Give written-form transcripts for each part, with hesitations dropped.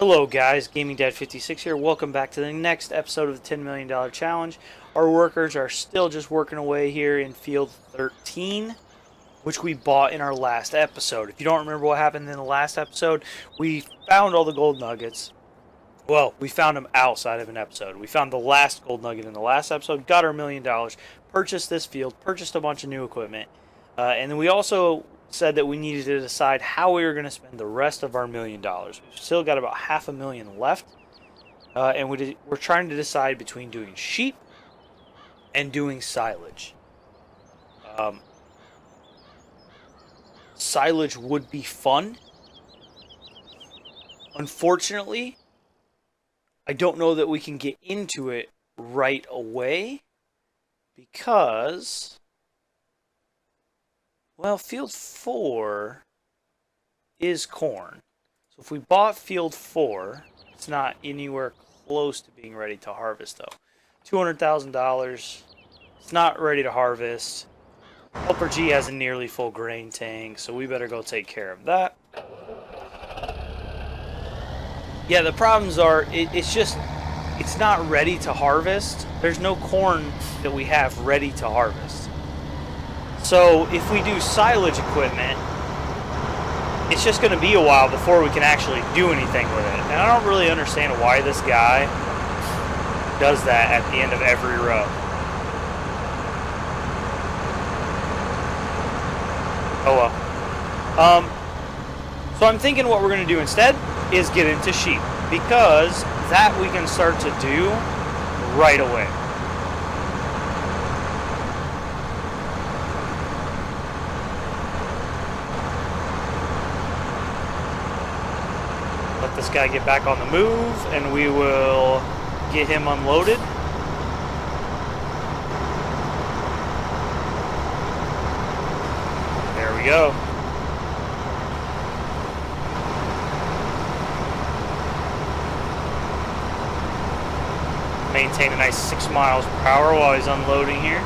Hello guys, Gaming Dad 56 here. Welcome back to the next episode of the $10 million challenge. Our workers are still just working away here in field 13, which we bought in our last episode. If you don't remember what happened in the last episode, we found all the gold nuggets. Well, we found them outside of an episode. We found the last gold nugget in the last episode, got our $1 million, purchased this field, purchased a bunch of new equipment, and then we also said that we needed to decide how we were going to spend the rest of our $1 million. We've still got about $500,000 left, and we're trying to decide between doing sheep and doing silage. Silage would be fun. Unfortunately, I don't know that we can get into it right away because, well, field 4 is corn. So if we bought field 4, it's not anywhere close to being ready to harvest though. $200,000. It's not ready to harvest. Helper G has a nearly full grain tank, so we better go take care of that. Yeah, the problems are, it's not ready to harvest. There's no corn that we have ready to harvest. So if we do silage equipment, it's just going to be a while before we can actually do anything with it. And I don't really understand why this guy does that at the end of every row. Oh well. So I'm thinking what we're going to do instead is get into sheep, because that we can start to do right away. Let this guy get back on the move and we will get him unloaded. There we go. Maintain a nice 6 miles per hour while he's unloading here.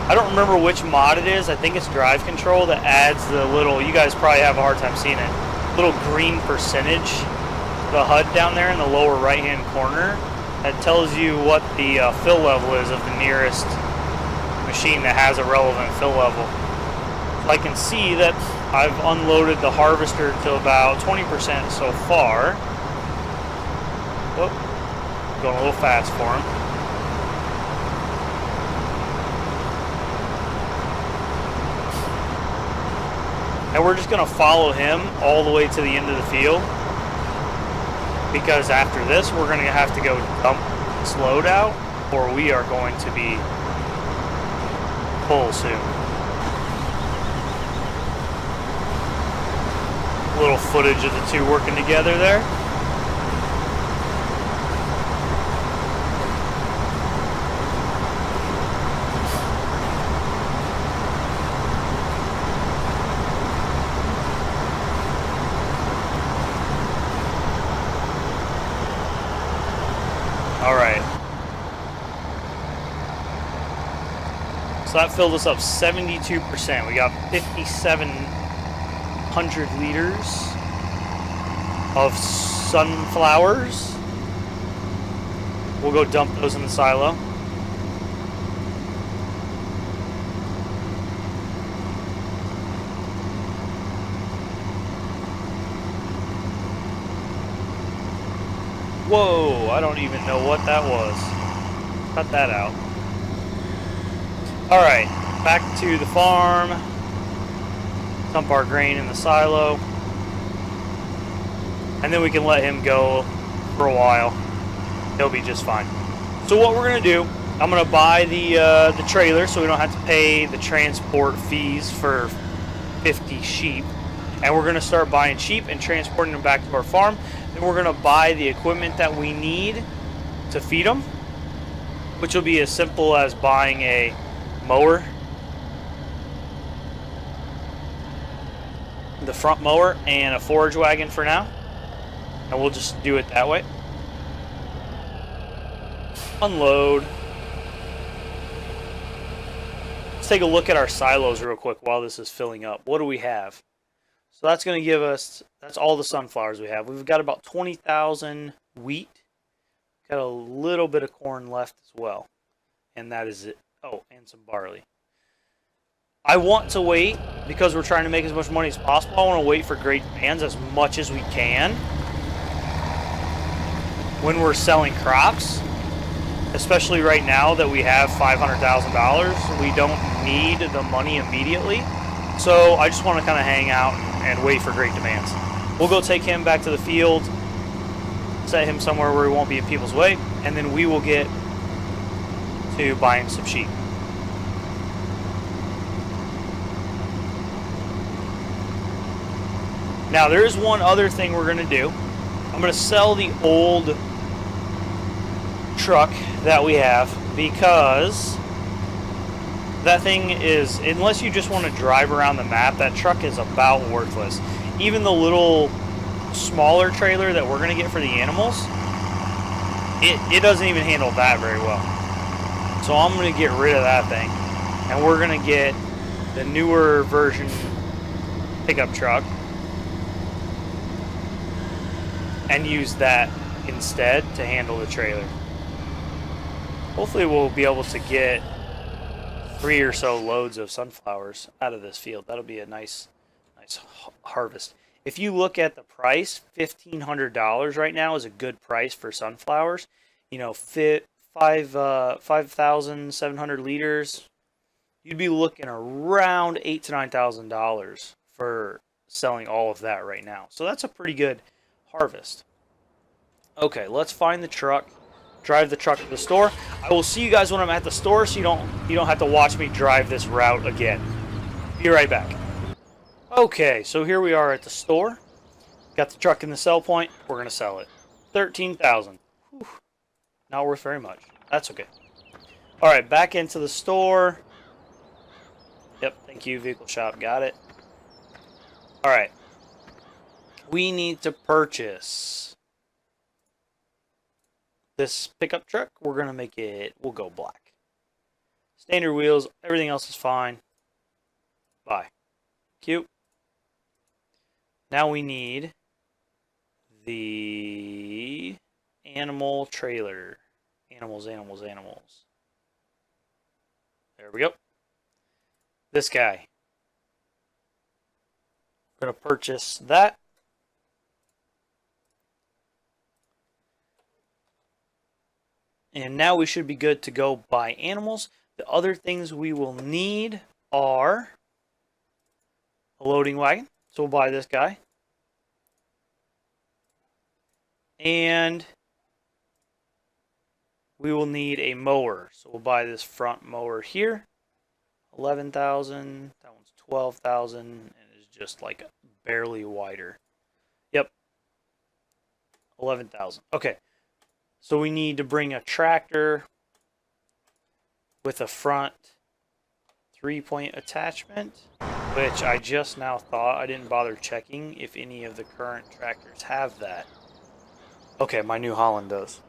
I don't remember which mod it is. I think it's drive control that adds the little, you guys probably have a hard time seeing it, little green percentage, the HUD down there in the lower right hand corner, that tells you what the fill level is of the nearest machine that has a relevant fill level. So I can see that I've unloaded the harvester to about 20% so far. Whoop. Going a little fast for him. And we're just going to follow him all the way to the end of the field, because after this we're going to have to go dump this load out, or we are going to be full soon. A little footage of the two working together there. Alright. So that filled us up 72%. We got 5,700 liters of sunflowers. We'll go dump those in the silo. Whoa, I don't even know what that was. Cut that out. Alright, back to the farm. Dump our grain in the silo. And then we can let him go for a while. He'll be just fine. So what we're going to do, I'm going to buy the trailer so we don't have to pay the transport fees for 50 sheep. And we're going to start buying sheep and transporting them back to our farm. Then we're going to buy the equipment that we need to feed them, which will be as simple as buying a mower, the front mower, and a forage wagon for now. And we'll just do it that way. Unload. Let's take a look at our silos real quick while this is filling up. What do we have? So that's going to give us, that's all the sunflowers we have. We've got about 20,000 wheat. Got a little bit of corn left as well. And that is it. Oh, and some barley. I want to wait, because we're trying to make as much money as possible, I want to wait for great demands as much as we can when we're selling crops. Especially right now that we have $500,000. We don't need the money immediately. So I just want to kind of hang out and wait for great demands. We'll go take him back to the field, set him somewhere where he won't be in people's way, and then we will get to buying some sheep. Now there is one other thing we're going to do. I'm going to sell the old truck that we have, because that thing is, unless you just want to drive around the map, that truck is about worthless. Even the little smaller trailer that we're going to get for the animals, it doesn't even handle that very well. So I'm going to get rid of that thing, and we're going to get the newer version pickup truck and use that instead to handle the trailer. Hopefully we'll be able to get 3 or so loads of sunflowers out of this field. That'll be a nice harvest. If you look at the price, $1,500 right now is a good price for sunflowers. You know, 5,700 liters. You'd be looking around $8,000 to $9,000 for selling all of that right now. So that's a pretty good harvest. Okay, let's find the truck. Drive the truck to the store. I will see you guys when I'm at the store, so you don't have to watch me drive this route again. Be right back. Okay, so here we are at the store. Got the truck in the sell point. We're gonna sell it. 13,000. Not worth very much. That's okay. All right, back into the store. Yep, thank you, vehicle shop. Got it. All right. We need to purchase this pickup truck. We're going to make it, we'll go black. Standard wheels, everything else is fine. Buy. Cute. Now we need the animal trailer. Animals. There we go. This guy. We're going to purchase that. And now we should be good to go buy animals. The other things we will need are a loading wagon. So we'll buy this guy. And we will need a mower. So we'll buy this front mower here. 11,000. That one's 12,000. And it's just like barely wider. Yep. 11,000. Okay. So we need to bring a tractor with a front 3-point attachment, which I just now thought, I didn't bother checking if any of the current tractors have that. Okay, my New Holland does.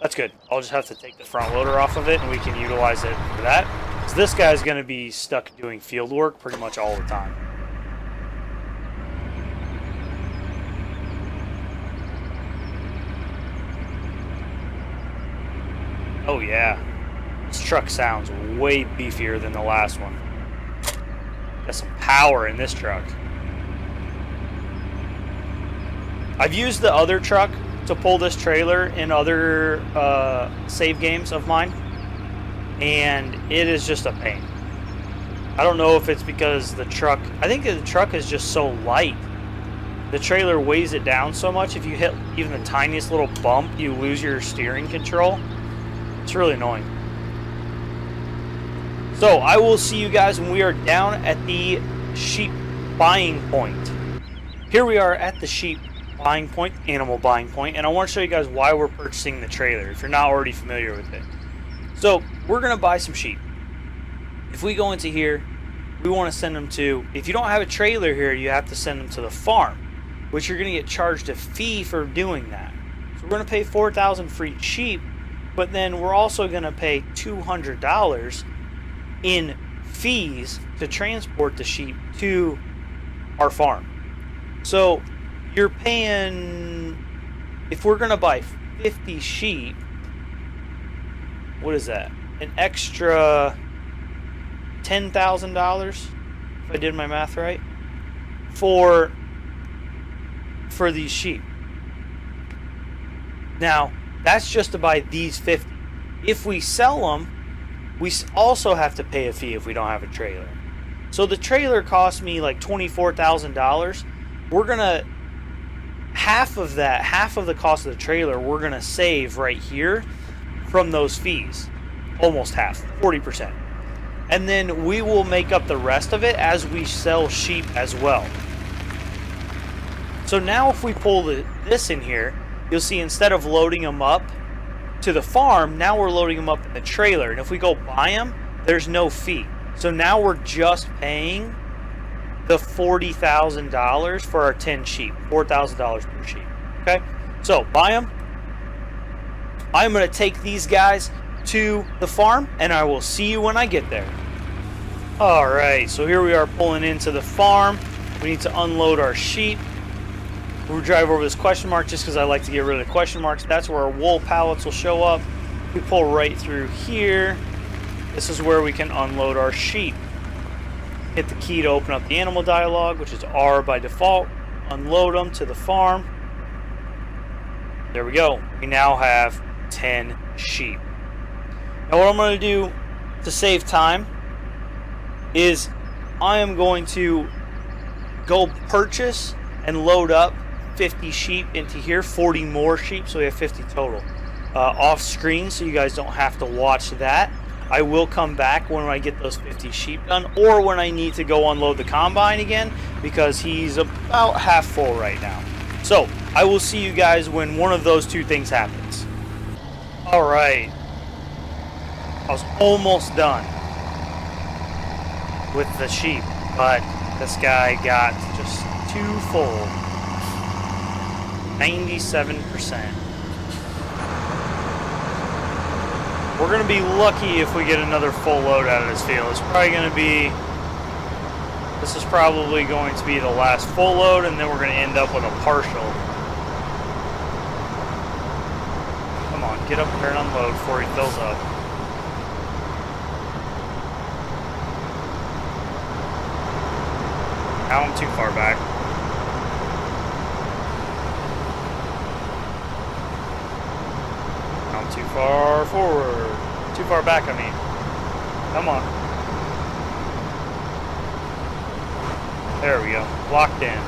That's good. I'll just have to take the front loader off of it and we can utilize it for that. So this guy's going to be stuck doing field work pretty much all the time. Oh yeah, this truck sounds way beefier than the last one. Got some power in this truck. I've used the other truck to pull this trailer in other save games of mine, and it is just a pain. I don't know if it's because the truck, I think the truck is just so light. The trailer weighs it down so much, if you hit even the tiniest little bump, you lose your steering control. It's really annoying. So I will see you guys when we are down at the sheep buying point. Here we are at the sheep buying point, animal buying point, and I want to show you guys why we're purchasing the trailer if you're not already familiar with it. So we're going to buy some sheep. If we go into here, we want to send them to, if you don't have a trailer here, you have to send them to the farm, which you're going to get charged a fee for doing that. So we're going to pay $4,000 for each sheep. But then we're also going to pay $200 in fees to transport the sheep to our farm. So you're paying, if we're going to buy 50 sheep, what is that? An extra $10,000, if I did my math right, for these sheep. Now, that's just to buy these 50. If we sell them, we also have to pay a fee if we don't have a trailer. So the trailer cost me like $24,000. We're gonna, half of the cost of the trailer, we're gonna save right here from those fees. Almost half, 40%. And then we will make up the rest of it as we sell sheep as well. So now if we pull this in here, you'll see instead of loading them up to the farm, now we're loading them up in the trailer. And if we go buy them, there's no fee. So now we're just paying the $40,000 for our 10 sheep, $4,000 per sheep. Okay, so buy them. I'm going to take these guys to the farm, and I will see you when I get there. Alright, so here we are pulling into the farm. We need to unload our sheep. We'll drive over this question mark just because I like to get rid of the question marks. That's where our wool pallets will show up. We pull right through here. This is where we can unload our sheep. Hit the key to open up the animal dialog, which is R by default. Unload them to the farm. There we go. We now have 10 sheep. Now what I'm going to do to save time is I am going to go purchase and load up 50 sheep into here, 40 more sheep, so we have 50 total. Off screen, so you guys don't have to watch that. I will come back when I get those 50 sheep done, or when I need to go unload the combine again, because he's about half full right now. So I will see you guys when one of those two things happens. Alright, I was almost done with the sheep, but this guy got just too full. 97%. We're going to be lucky if we get another full load out of this field. It's probably going to be, this is probably going to be the last full load, and then we're going to end up with a partial. Come on, get up there and unload before he fills up. Now I'm too far back. Too far forward. Too far back, I mean. Come on. There we go. Locked in.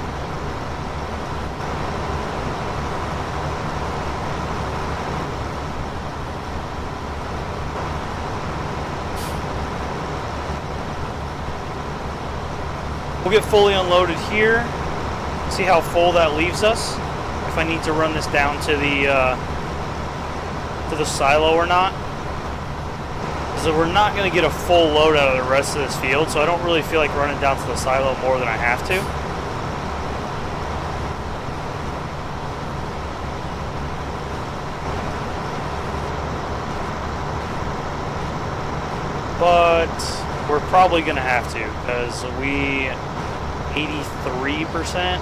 We'll get fully unloaded here. See how full that leaves us. If I need to run this down to the silo or not, because we're not going to get a full load out of the rest of this field, so I don't really feel like running down to the silo more than I have to. But we're probably going to have to, because we 83%.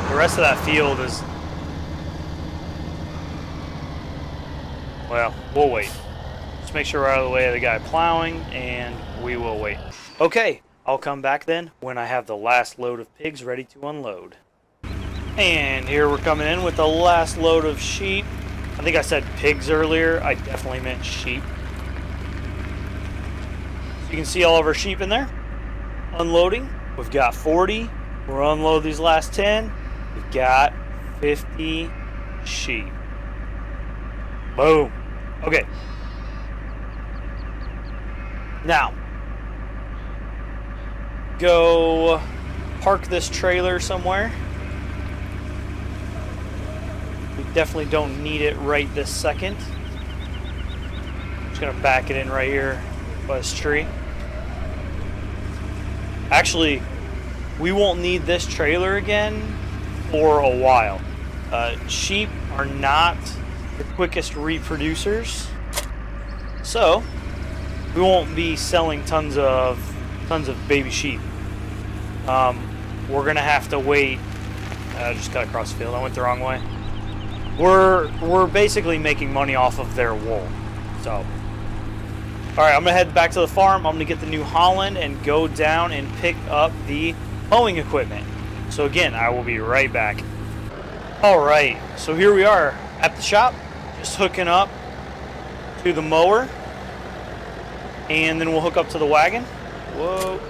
The rest of that field is, well, we'll wait. Just make sure we're out of the way of the guy plowing, and we will wait. Okay, I'll come back then when I have the last load of pigs ready to unload. And here we're coming in with the last load of sheep. I think I said pigs earlier. I definitely meant sheep. So you can see all of our sheep in there. Unloading. We've got 40. We'll unload these last 10. We've got 50 sheep. Boom. Okay. Now, go park this trailer somewhere. We definitely don't need it right this second. Just gonna back it in right here by this tree. Actually, we won't need this trailer again for a while. Sheep are not the quickest reproducers, so we won't be selling tons of tons of baby sheep. We're gonna have to wait. I just cut across the field. I went the wrong way. We're basically making money off of their wool. So, all right, I'm gonna head back to the farm. I'm gonna get the New Holland and go down and pick up the mowing equipment. So again, I will be right back. All right, so here we are at the shop, just hooking up to the mower, and then we'll hook up to the wagon. Whoa.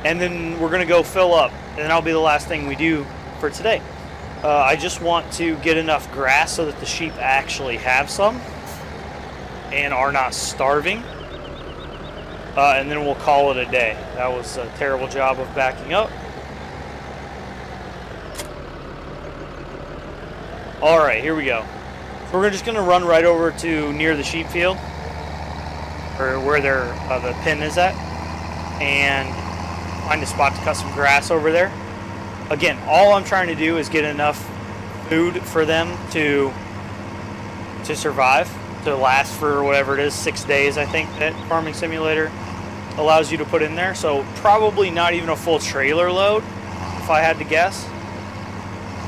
And then we're gonna go fill up, and that'll be the last thing we do for today. I just want to get enough grass so that the sheep actually have some and are not starving. And then we'll call it a day. That was a terrible job of backing up. All right, here we go. So we're just gonna run right over to near the sheep field, or where the pen is at, and find a spot to cut some grass over there. Again, all I'm trying to do is get enough food for them to survive, to last for whatever it is, 6 days, I think that Farming Simulator allows you to put in there. So probably not even a full trailer load, if I had to guess.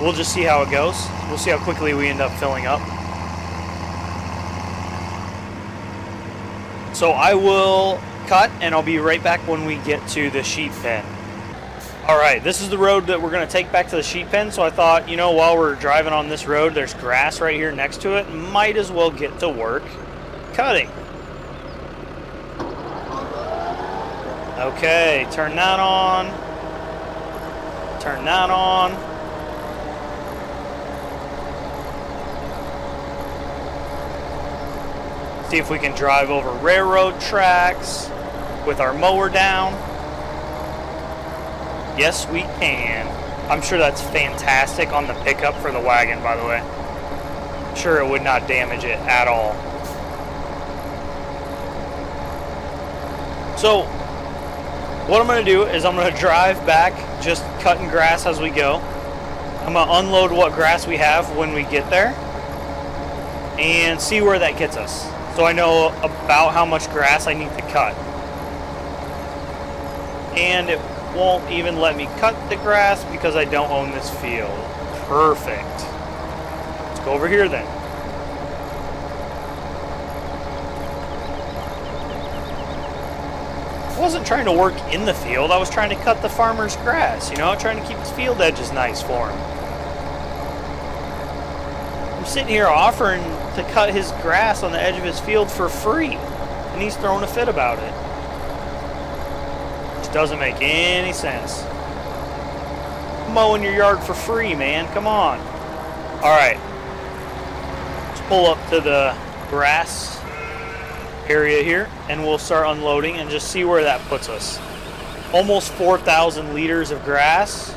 We'll just see how it goes. We'll see how quickly we end up filling up. So I will cut, and I'll be right back when we get to the sheep pen. Alright, this is the road that we're going to take back to the sheep pen, so I thought, you know, while we're driving on this road, there's grass right here next to it. Might as well get to work cutting. Okay, turn that on. Turn that on. See if we can drive over railroad tracks with our mower down. Yes, we can. I'm sure that's fantastic on the pickup for the wagon, by the way. I'm sure it would not damage it at all. So, what I'm going to do is I'm going to drive back, just cutting grass as we go. I'm going to unload what grass we have when we get there, and see where that gets us, so I know about how much grass I need to cut. And it won't even let me cut the grass because I don't own this field. Perfect. Let's go over here then. I wasn't trying to work in the field. I was trying to cut the farmer's grass, you know, trying to keep his field edges nice for him. I'm sitting here offering to cut his grass on the edge of his field for free, and he's throwing a fit about it. Doesn't make any sense. Mowing your yard for free, man. Come on. Alright. Let's pull up to the grass area here, and we'll start unloading and just see where that puts us. Almost 4,000 liters of grass.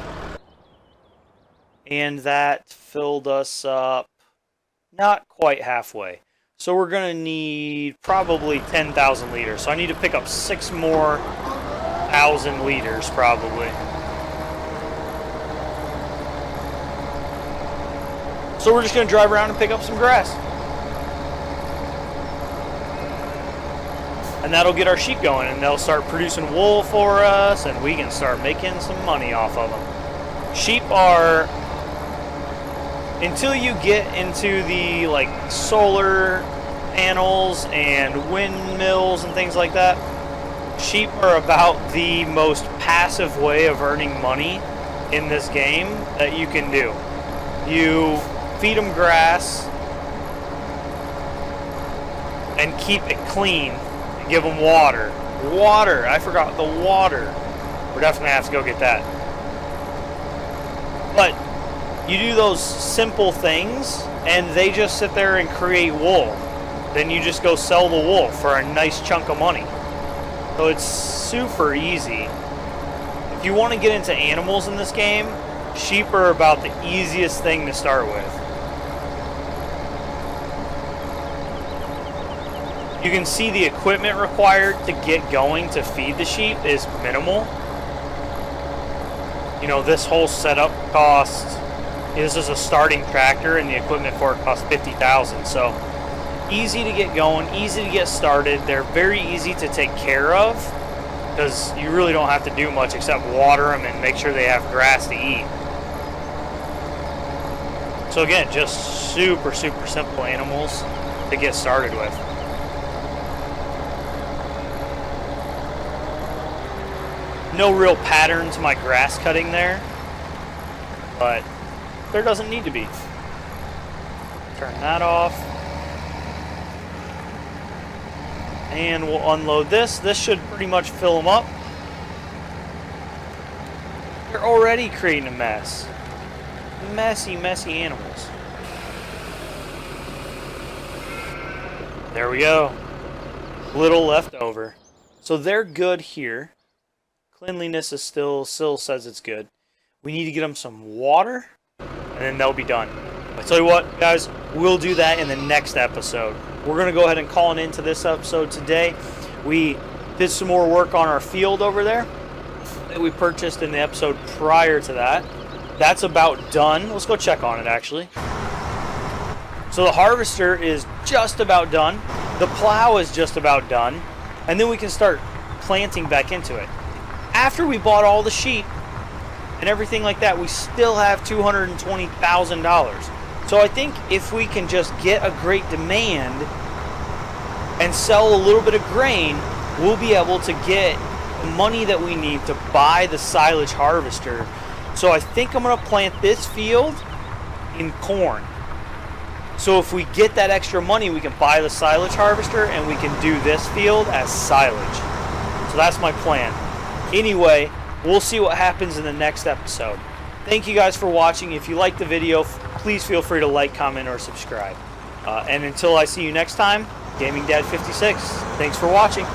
And that filled us up not quite halfway. So we're going to need probably 10,000 liters. So I need to pick up 6 more 1,000 liters probably. So we're just going to drive around and pick up some grass. And that'll get our sheep going, and they'll start producing wool for us, and we can start making some money off of them. Sheep are, until you get into the like solar panels and windmills and things like that, sheep are about the most passive way of earning money in this game that you can do. You feed them grass and keep it clean and give them water. Water! I forgot the water. We're definitely going to have to go get that. But you do those simple things and they just sit there and create wool. Then you just go sell the wool for a nice chunk of money. So it's super easy. If you want to get into animals in this game, sheep are about the easiest thing to start with. You can see the equipment required to get going to feed the sheep is minimal. You know, this whole setup costs, this is a starting tractor and the equipment for it costs $50,000. So easy to get going, easy to get started. They're very easy to take care of. because you really don't have to do much except water them and make sure they have grass to eat. So again, just super simple animals to get started with. No real pattern to my grass cutting there, but there doesn't need to be. Turn that off. And we'll unload this. This should pretty much fill them up. They're already creating a mess. Messy animals. There we go. Little left over. So they're good here. Cleanliness is still says it's good. We need to get them some water, and then they'll be done. I tell you what, guys, we'll do that in the next episode. We're going to go ahead and call it into this episode today. We did some more work on our field over there that we purchased in the episode prior to that. That's about done. Let's go check on it, actually. So the harvester is just about done. The plow is just about done. And then we can start planting back into it. After we bought all the sheep and everything like that, we still have $220,000. So I think if we can just get a great demand and sell a little bit of grain, we'll be able to get the money that we need to buy the silage harvester. So I think I'm going to plant this field in corn. So if we get that extra money, we can buy the silage harvester and we can do this field as silage. So that's my plan. Anyway, we'll see what happens in the next episode. Thank you guys for watching. If you liked the video, please feel free to like, comment, or subscribe. And until I see you next time, Gaming Dad 56. Thanks for watching.